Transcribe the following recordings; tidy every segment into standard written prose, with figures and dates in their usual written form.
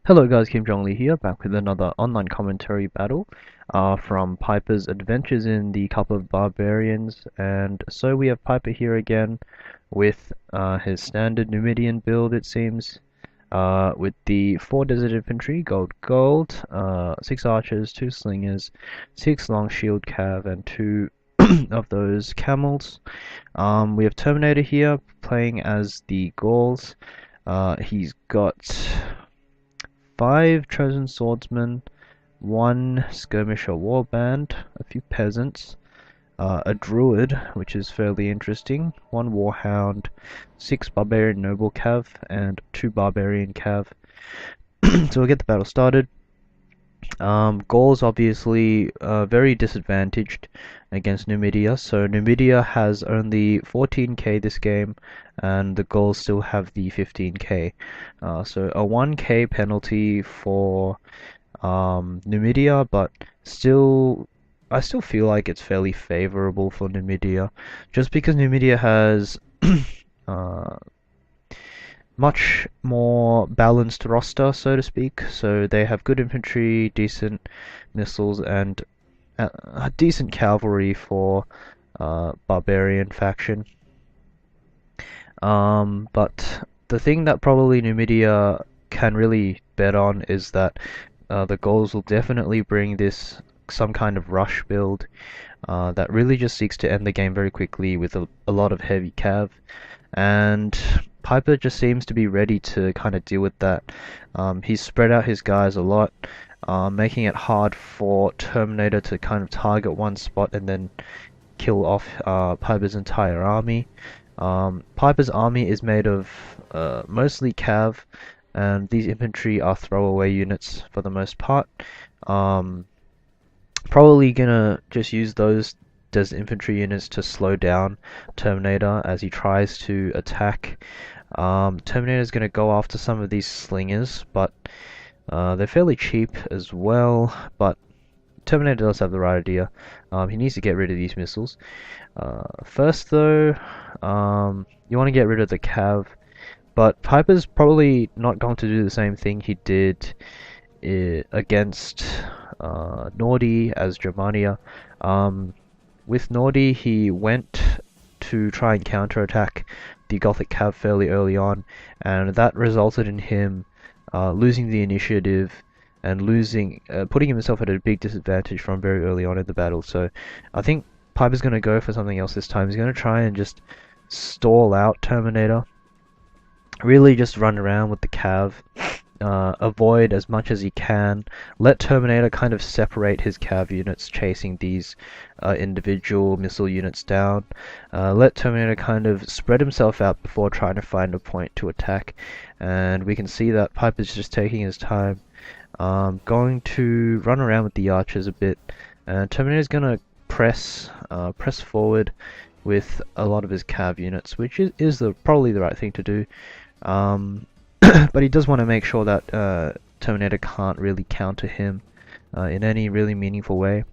Hello guys, Kim Jong-Lee here, back with another online commentary battle from Piper's Adventures in the Cup of Barbarians. And so we have Piper here again with his standard Numidian build, it seems, with the 4 Desert Infantry, gold, 6 archers, 2 slingers, 6 long shield cav, and 2 of those camels. We have Terminator here playing as the Gauls. He's got 5 chosen swordsmen, 1 skirmisher warband, a few peasants, a druid, which is fairly interesting, 1 warhound, 6 barbarian noble cav, and 2 barbarian cav. So we'll get the battle started. Gaul's obviously very disadvantaged against Numidia, so Numidia has only 14k this game, and the Gauls still have the 15k. So a 1k penalty for Numidia, but I still feel like it's fairly favorable for Numidia, just because Numidia has uh, much more balanced roster, so to speak. So they have good infantry, decent missiles, and decent cavalry for barbarian faction. But the thing that probably Numidia can really bet on is that the Gauls will definitely bring this some kind of rush build that really just seeks to end the game very quickly with a lot of heavy cav, and Piper just seems to be ready to kind of deal with that. He's spread out his guys a lot, making it hard for Terminator to kind of target one spot and then kill off Piper's entire army. Piper's army is made of mostly cav, and these infantry are throwaway units for the most part. Um, Probably gonna just use those desert infantry units to slow down Terminator as he tries to attack. Terminator's gonna go after some of these slingers, but they're fairly cheap as well. But Terminator does have the right idea. He needs to get rid of these missiles. First though, you want to get rid of the cav, but Piper's probably not going to do the same thing he did against Nordi as Germania. With Nordi, he went to try and counterattack the Gothic cav fairly early on, and that resulted in him losing the initiative and putting himself at a big disadvantage from very early on in the battle. So I think Piper's going to go for something else this time. He's going to try and just stall out Terminator, really just run around with the cav, avoid as much as he can, let Terminator kind of separate his cav units chasing these individual missile units down, let Terminator kind of spread himself out before trying to find a point to attack, and we can see that Piper's just taking his time, going to run around with the archers a bit, and Terminator's going to press forward with a lot of his cav units, which is probably the right thing to do. But he does want to make sure that Terminator can't really counter him in any really meaningful way.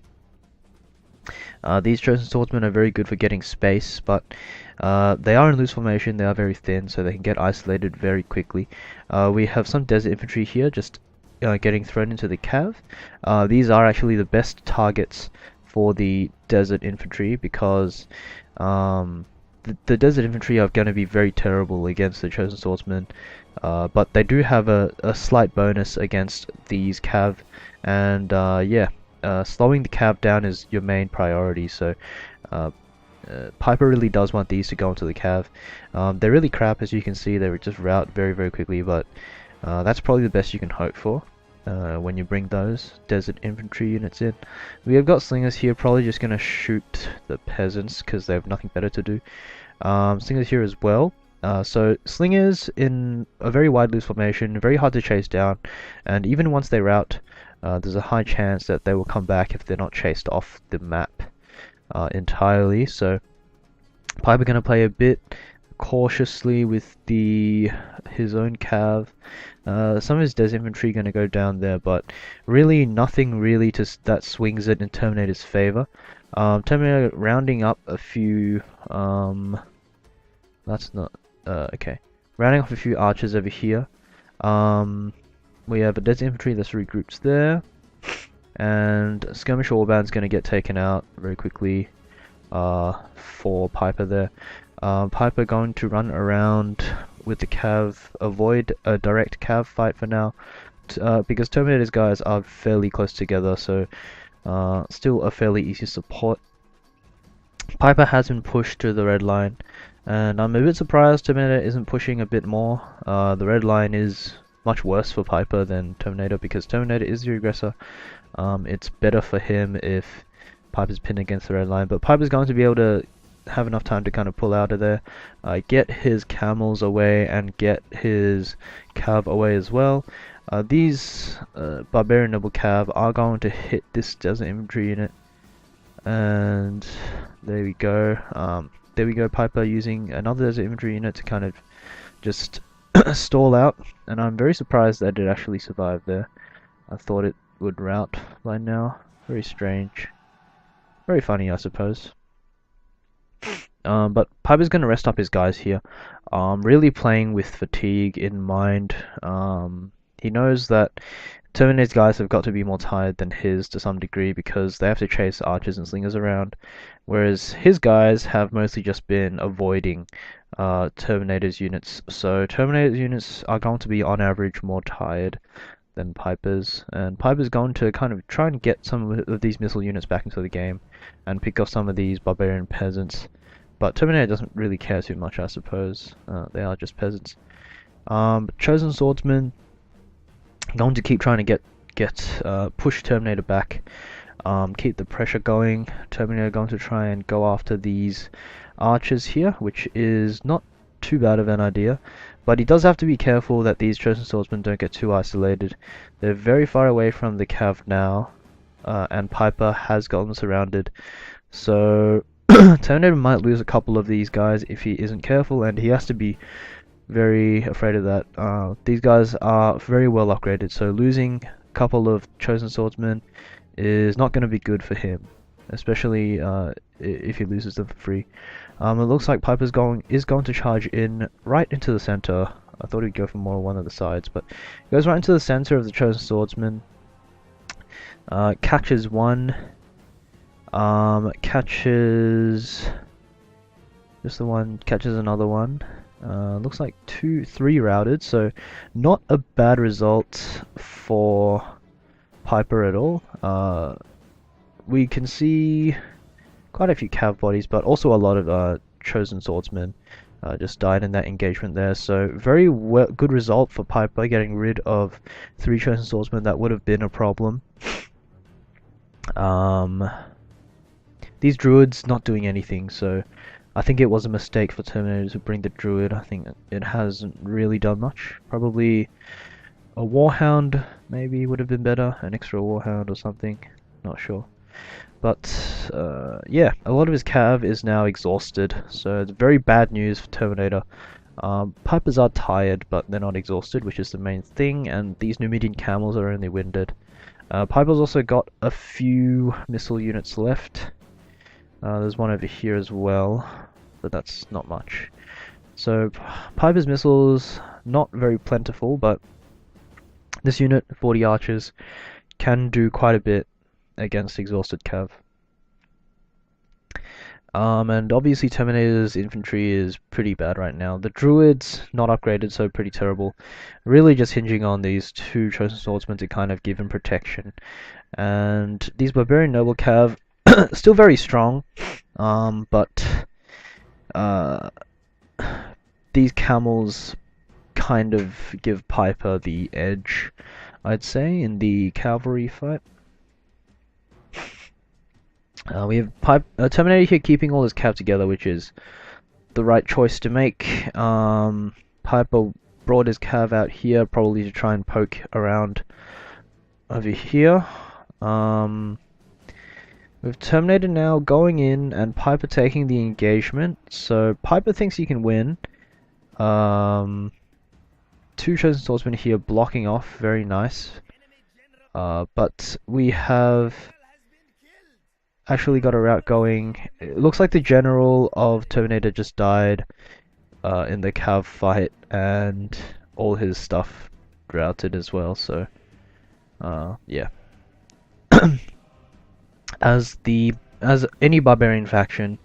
These chosen swordsmen are very good for getting space, but they are in loose formation, they are very thin, so they can get isolated very quickly. We have some desert infantry here just getting thrown into the cav. These are actually the best targets for the desert infantry because the desert infantry are going to be very terrible against the chosen swordsmen, but they do have a slight bonus against these cav, and yeah, slowing the cav down is your main priority. So Piper really does want these to go into the cav. They're really crap, as you can see. They just rout very very quickly, but that's probably the best you can hope for when you bring those desert infantry units in. We have got slingers here, probably just going to shoot the peasants because they have nothing better to do. Slingers here as well. So slingers in a very wide loose formation, very hard to chase down, and even once they rout, there's a high chance that they will come back if they're not chased off the map entirely. So Piper going to play a bit cautiously with his own cav. Some of his des infantry going to go down there, but really nothing really that swings it in Terminator's favor. Terminator rounding up a few. That's not okay. Rounding off a few archers over here. we have a Desert Infantry that's regrouped there, and Skirmish Warband's going to get taken out very quickly for Piper there. Piper going to run around with the Cav, avoid a direct Cav fight for now, because Terminator's guys are fairly close together, so still a fairly easy support. Piper has been pushed to the red line, and I'm a bit surprised Terminator isn't pushing a bit more. The red line is much worse for Piper than Terminator, because Terminator is the aggressor. It's better for him if Piper's pinned against the red line, but Piper's going to be able to have enough time to kind of pull out of there, get his camels away and get his cav away as well. These Barbarian Noble Cav are going to hit this Desert Infantry unit, and there we go. There we go, Piper using another Desert Infantry unit to kind of just stall out, and I'm very surprised that it actually survived there. I thought it would rout by now. Very strange. Very funny, I suppose. But Piper's going to rest up his guys here, really playing with fatigue in mind. He knows that Terminator's guys have got to be more tired than his to some degree, because they have to chase archers and slingers around, whereas his guys have mostly just been avoiding Terminator's units. So Terminator's units are going to be on average more tired than Piper's, and Piper's going to kind of try and get some of these missile units back into the game and pick off some of these barbarian peasants. But Terminator doesn't really care too much, I suppose. They are just peasants. Chosen Swordsman going to keep trying to push Terminator back, keep the pressure going. Terminator going to try and go after these archers here, which is not too bad of an idea, but he does have to be careful that these Chosen Swordsmen don't get too isolated. They're very far away from the cav now, and Piper has gotten surrounded, so Terminator might lose a couple of these guys if he isn't careful, and he has to be very afraid of that. These guys are very well upgraded, so losing a couple of Chosen Swordsmen is not going to be good for him, especially if he loses them for free. It looks like Piper's is going to charge in right into the center. I thought he'd go for more on one of the sides, but he goes right into the center of the Chosen Swordsman. Catches one. Catches just the one. Catches another one. Looks like 3 routed, so not a bad result for Piper at all. We can see quite a few cav bodies, but also a lot of Chosen Swordsmen just died in that engagement there. So very good result for Piper, getting rid of 3 Chosen Swordsmen. That would have been a problem. These druids not doing anything, so I think it was a mistake for Terminator to bring the druid. I think it hasn't really done much. Probably a warhound maybe would have been better, an extra warhound or something, not sure. But yeah, a lot of his cav is now exhausted, so it's very bad news for Terminator. Pipers are tired, but they're not exhausted, which is the main thing, and these Numidian camels are only winded. Piper's also got a few missile units left. There's one over here as well, but that's not much. So Piper's missiles not very plentiful, but this unit, 40 archers, can do quite a bit against exhausted cav. And obviously Terminator's infantry is pretty bad right now. The druids not upgraded, so pretty terrible. Really just hinging on these 2 Chosen Swordsmen to kind of give him protection. And these Barbarian Noble Cav still very strong, but these camels kind of give Piper the edge, I'd say, in the cavalry fight. We have Terminator here keeping all his cav together, which is the right choice to make. Piper brought his cav out here, probably to try and poke around over here. With Terminator now going in and Piper taking the engagement, so Piper thinks he can win. 2 Chosen Swordsmen here blocking off, very nice. But we have actually got a route going. It looks like the general of Terminator just died in the cav fight, and all his stuff routed as well. So yeah, as any barbarian faction,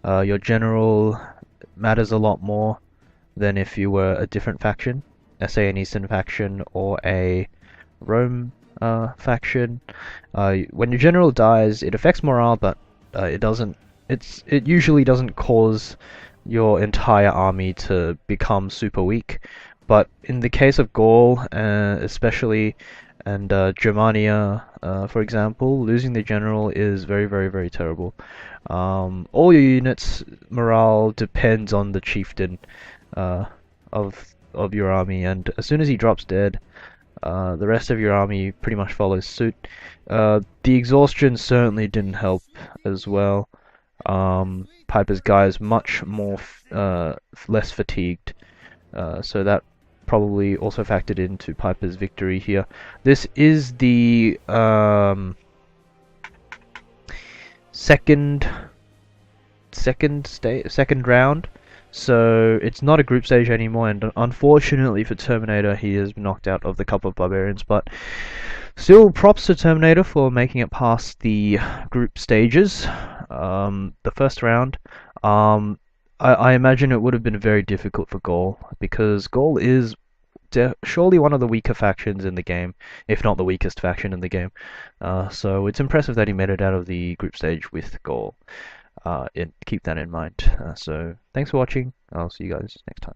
your general matters a lot more than if you were a different faction, say an Eastern faction or a Rome faction. When your general dies, it affects morale, but it doesn't. It usually doesn't cause your entire army to become super weak. But in the case of Gaul, especially, and Germania, for example, losing the general is very, very, very terrible. All your units' morale depends on the chieftain uh, of your army, and as soon as he drops dead, the rest of your army pretty much follows suit. The exhaustion certainly didn't help as well. Piper's guys much more less fatigued, so that probably also factored into Piper's victory here. This is the second round, so it's not a group stage anymore, and unfortunately for Terminator, he is knocked out of the Cup of Barbarians, but still props to Terminator for making it past the group stages. The first round, I imagine it would have been very difficult for Gaul, because Gaul is surely one of the weaker factions in the game, if not the weakest faction in the game. So it's impressive that he made it out of the group stage with Gaul. Keep that in mind. So thanks for watching. I'll see you guys next time.